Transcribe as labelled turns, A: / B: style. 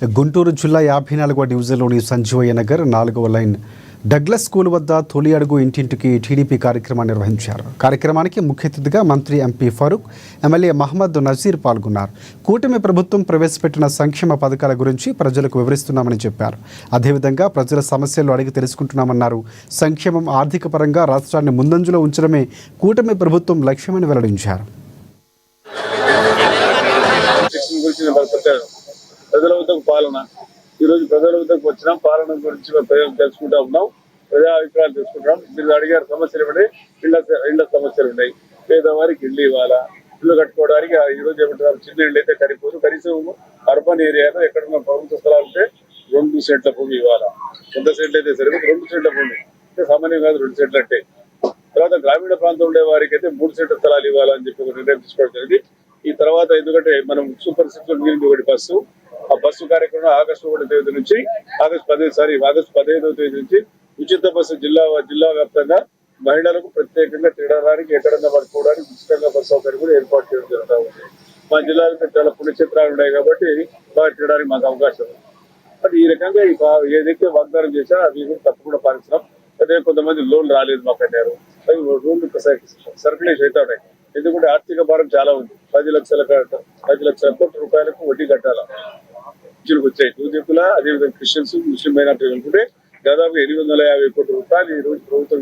A: గుంటూరు జిల్లా 54వ డివిజన్లోని సంజీవయ్య నగర్ 4వ లైన్ డగ్లస్ స్కూల్ వద్ద తొలి అడుగు ఇంటింటికి టీడీపీ కార్యక్రమాన్ని నిర్వహించారు. కార్యక్రమానికి ముఖ్య అతిథిగా మంత్రి ఎంపీ ఫరూక్, ఎమ్మెల్యే మహమ్మద్ నజీర్ పాల్గొన్నారు. కూటమి ప్రభుత్వం ప్రవేశపెట్టిన సంక్షేమ పథకాల గురించి ప్రజలకు వివరిస్తున్నామని చెప్పారు. అదేవిధంగా ప్రజల సమస్యలు అడిగి తెలుసుకుంటున్నామన్నారు. సంక్షేమం, ఆర్థిక పరంగా రాష్ట్రాన్ని ముందంజలో ఉంచడమే కూటమి ప్రభుత్వం లక్ష్యమని వెల్లడించారు.
B: ప్రజల వద్దకు పాలన ఈరోజు ప్రజల వద్దకు వచ్చినాం. పాలన గురించి ప్రజలు తెలుసుకుంటా ఉన్నాం, ప్రజా అభిప్రాయాలు తెలుసుకుంటాం. మీరు అడిగారు సమస్యలు ఏమిటి? ఇళ్ల సమస్యలు ఉన్నాయి. పేదవారికి ఇల్లు ఇవ్వాలా, ఇల్లు కట్టుకోవడానికి ఈరోజు ఏమంటారు, చిన్న ఇళ్ళు అయితే సరిపోదు. కనీసం అర్బన్ ఏరియాలో ఎక్కడన్నా ప్రభుత్వ స్థలాలు ఉంటే 2 సెంట్ల భూమి ఇవ్వాలా. 100 సెంట్లు అయితే సరిపోదు, 2 సెంట్ల భూమి అంటే సామాన్యం కాదు. 2 సెంట్లు అంటే తర్వాత గ్రామీణ ప్రాంతం ఉండే వారికి అయితే 3 సెంట్ల స్థలాలు ఇవ్వాలని చెప్పి ఒక నిర్ణయం తీసుకోవడం జరిగింది. ఈ తర్వాత ఎందుకంటే మనం సూపర్ సిక్స్ ఒకటి బస్సు, ఆ బస్సు కార్యక్రమం ఆగస్టు 1వ తేదీ నుంచి ఆగస్టు 15వ తేదీ నుంచి ఉచిత బస్సు జిల్లా వ్యాప్తంగా మహిళలకు ప్రత్యేకంగా తిరగడానికి, ఎక్కడన్నా పడుకోవడానికి ఉచితంగా బస్సు సౌకర్యం కూడా ఏర్పాటు చేయడం జరుగుతూ ఉంది. మా జిల్లాలో చాలా పుణ్యక్షేత్రాలు ఉన్నాయి కాబట్టి బాగా తిరగడానికి మాకు అవకాశం ఉంది. బట్ ఈ రకంగా ఏదైతే వాగ్దానం చేశారో అవి కూడా తప్పకుండా పాటిస్తున్నాం. అదే కొంతమంది లోన్లు రాలేదు మాకు అన్నారు. అవి లోన్లు సర్క్యులేషన్ అవుతా ఉన్నాయి. ఎందుకంటే ఆర్థిక భారం చాలా ఉంది. 10 లక్షల కోట్ల రూపాయలకు వడ్డీ కట్టాల వచ్చాయి. హిందువుల అదేవిధంగా క్రిస్టియన్స్, ముస్లిం మైనార్టీలు అనుకుంటే దాదాపు 850 కోట్ల రూపాయలు ఈ రోజు ప్రభుత్వం